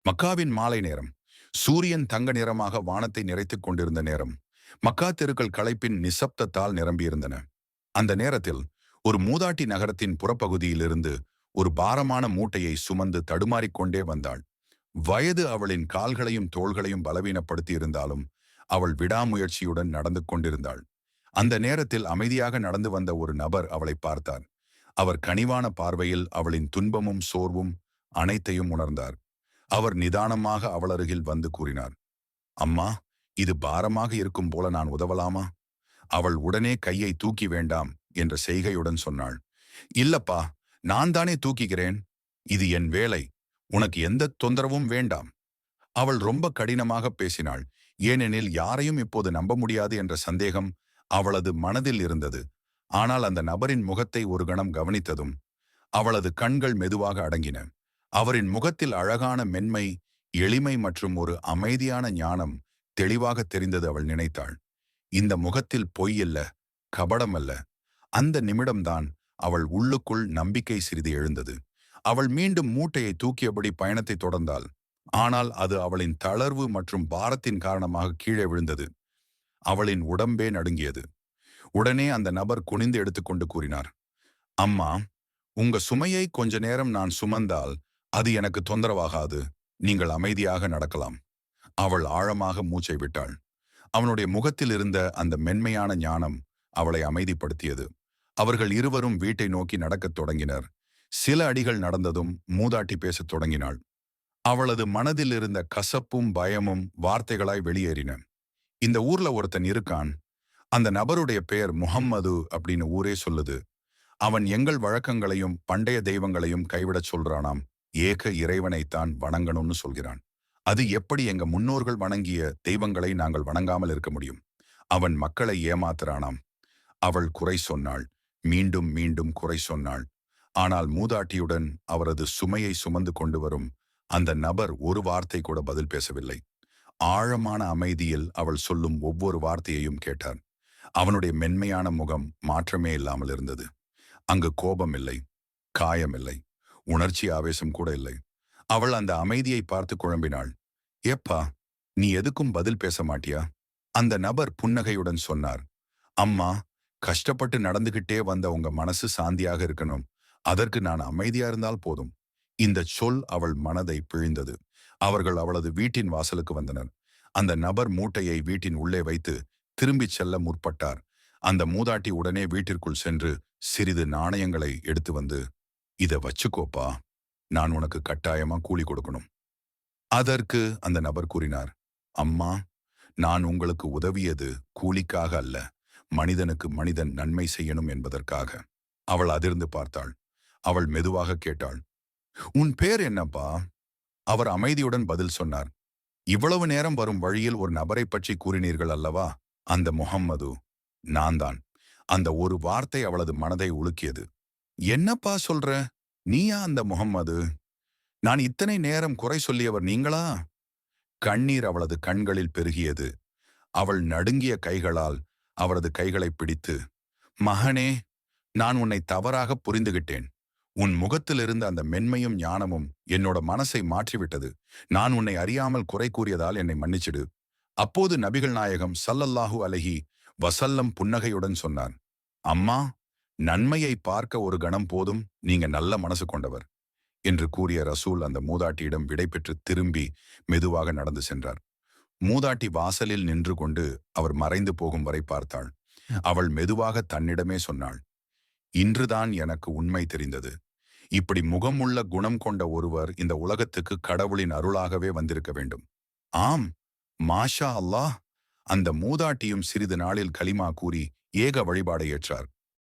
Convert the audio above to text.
மக்காவின் மாலை நேரம். சூரியன் தங்க நிறமாக வானத்தை நிறைத்துக் கொண்டிருந்த நேரம். மக்கா தெருக்கள் களைப்பின் நிசப்தத்தால் நிரம்பியிருந்தன. அந்த நேரத்தில் ஒரு மூதாட்டி நகரத்தின் புறப்பகுதியிலிருந்து ஒரு பாரமான மூட்டையை சுமந்து தடுமாறிக்கொண்டே வந்தாள். வயது அவளின் கால்களையும் தோள்களையும் பலவீனப்படுத்தி இருந்தாலும் அவள் விடாமுயற்சியுடன் நடந்து கொண்டிருந்தாள். அந்த நேரத்தில் அமைதியாக நடந்து வந்த ஒரு நபர் அவளை பார்த்தார். அவர் கனிவான பார்வையில் அவளின் துன்பமும் சோர்வும் அனைத்தையும் உணர்ந்தார். அவர் நிதானமாக அவளருகில் வந்து கூறினார், அம்மா, இது பாரமாக இருக்கும் போல நான் உதவலாமா? அவள் உடனே கையை தூக்கி வேண்டாம் என்ற செய்கையுடன் சொன்னாள். இல்லப்பா, நான் தானே தூக்கிக்கிறேன். இது என் வேலை. உனக்கு எந்த தொந்தரவும் வேண்டாம். அவள் ரொம்ப கடினமாக பேசினாள். ஏனெனில் யாரையும் இப்போது நம்ப முடியாது என்ற சந்தேகம் அவளது மனதில் இருந்தது. ஆனால் அந்த நபரின் முகத்தை ஒரு கணம் கவனித்ததும் அவளது கண்கள் மெதுவாக அடங்கின. அவரின் முகத்தில் அழகான மென்மை, எளிமை மற்றும் ஒரு அமைதியான ஞானம் தெளிவாக தெரிந்தது. அவள் நினைத்தாள், இந்த முகத்தில் பொய் அல்ல, கபடம் அல்ல. அந்த நிமிடம்தான் அவள் உள்ளுக்குள் நம்பிக்கை சிறிது எழுந்தது. அவள் மீண்டும் மூட்டையை தூக்கியபடி பயணத்தை தொடர்ந்தாள். ஆனால் அது அவளின் தளர்வு மற்றும் பாரத்தின் காரணமாக கீழே விழுந்தது. அவளின் உடம்பே நடுங்கியது. உடனே அந்த நபர் குனிந்து எடுத்துக்கொண்டு கூறினார், அம்மா, உங்க சுமையை கொஞ்ச நேரம் நான் சுமந்தால் அது எனக்கு தொந்தரவாகாது. நீங்கள் அமைதியாக நடக்கலாம். அவள் ஆழமாக மூச்சை விட்டாள். அவனுடைய முகத்தில் இருந்த அந்த மென்மையான ஞானம் அவளை அமைதிப்படுத்தியது. அவர்கள் இருவரும் வீட்டை நோக்கி நடக்கத் தொடங்கினர். சில அடிகள் நடந்ததும் மூதாட்டி பேசத் தொடங்கினாள். அவளது மனதில் இருந்த கசப்பும் பயமும் வார்த்தைகளாய் வெளியேறின. இந்த ஊர்ல ஒருத்தன் இருக்கான். அந்த நபருடைய பெயர் முஹம்மது அப்படின்னு ஊரே சொல்லுது. அவன் எங்கள் வழக்கங்களையும் பண்டைய தெய்வங்களையும் கைவிடச் சொல்றானாம். ஏக இறைவனைத்தான் வணங்கணும்னு சொல்கிறான். அது எப்படி எங்க முன்னோர்கள் வணங்கிய தெய்வங்களை நாங்கள் வணங்காமல் இருக்க முடியும்? அவன் மக்களை ஏமாத்துறானாம். அவள் குறை சொன்னாள். மீண்டும் மீண்டும் குறை சொன்னாள். ஆனால் மூதாட்டியுடன் அவரது சுமையை சுமந்து கொண்டு வரும் அந்த நபர் ஒரு வார்த்தை கூட பதில் பேசவில்லை. ஆழமான அமைதியில் அவள் சொல்லும் ஒவ்வொரு வார்த்தையையும் கேட்டார். அவனுடைய மென்மையான முகம் மாற்றமே இல்லாமல் இருந்தது. அங்கு கோபம் இல்லை, காயம் இல்லை, உணர்ச்சி ஆவேசம் கூட இல்லை. அவள் அந்த அமைதியை பார்த்து குழம்பினாள். ஏப்பா, நீ எதுக்கும் பதில் பேச மாட்டியா? அந்த நபர் புன்னகையுடன் சொன்னார், அம்மா, கஷ்டப்பட்டு நடந்துகிட்டே வந்த உங்க மனசு சாந்தியாக இருக்கணும். அதற்கு நான் அமைதியா இருந்தால் போதும். இந்த சொல் அவள் மனதை பிழிந்தது. அவர்கள் அவளது வீட்டின் வாசலுக்கு வந்தனர். அந்த நபர் மூட்டையை வீட்டின் உள்ளே வைத்து திரும்பிச் செல்ல முற்பட்டார். அந்த மூதாட்டி உடனே வீட்டிற்குள் சென்று சிறிது நாணயங்களை எடுத்து வந்து, இத வச்சுக்கோப்பா, நான் உனக்கு கட்டாயமா கூலி கொடுக்கணும். அதற்கு அந்த நபர் கூறினார், அம்மா, நான் உங்களுக்கு உதவியது கூலிக்காக அல்ல, மனிதனுக்கு மனிதன் நன்மை செய்யணும் என்பதற்காக. அவள் அதிர்ந்து பார்த்தாள். அவள் மெதுவாக கேட்டாள், உன் பேர் என்னப்பா? அவர் அமைதியுடன் பதில் சொன்னார், இவ்வளவு நேரம் வரும் வழியில் ஒரு நபரை பற்றி கூறினீர்கள் அல்லவா? அந்த முஹம்மது நான் தான். அந்த ஒரு வார்த்தை அவளது மனதை உலுக்கியது. என்னப்பா சொல்ற? நீயா அந்த முஹம்மது? நான் இத்தனை நேரம் குறை சொல்லியவர் நீங்களா? கண்ணீர் அவளது கண்களில் பெருகியது. அவள் நடுங்கிய கைகளால் அவரது கைகளை பிடித்து, மகனே, நான் உன்னை தவறாக புரிந்துகிட்டேன். உன் முகத்திலிருந்து அந்த மென்மையும் ஞானமும் என்னோட மனசை மாற்றிவிட்டது. நான் உன்னை அறியாமல் குறை கூறியதால் என்னை மன்னிச்சிடு. அப்போது நபிகள் நாயகம் ஸல்லல்லாஹு அலைஹி வஸல்லம் புன்னகையுடன் சொன்னார், அம்மா, நன்மையை பார்க்க ஒரு கணம் போதும், நீங்க நல்ல மனசு கொண்டவர் என்று கூறிய ரசூல் அந்த மூதாட்டியிடம் விடைபெற்று திரும்பி மெதுவாக நடந்து சென்றார். மூதாட்டி வாசலில் நின்று கொண்டு அவர் மறைந்து போகும் வரை பார்த்தாள். அவள் மெதுவாக தன்னிடமே சொன்னாள், இன்றுதான் எனக்கு உண்மை தெரிந்தது. இப்படி முகமுள்ள குணம் கொண்ட ஒருவர் இந்த உலகத்துக்கு கடவுளின் அருளாகவே வந்திருக்க வேண்டும். ஆம், மாஷா அல்லாஹ். அந்த மூதாட்டியும் சிறிது நாளில் கலிமா கூறி ஏக வழிபாடை ஏற்றார்.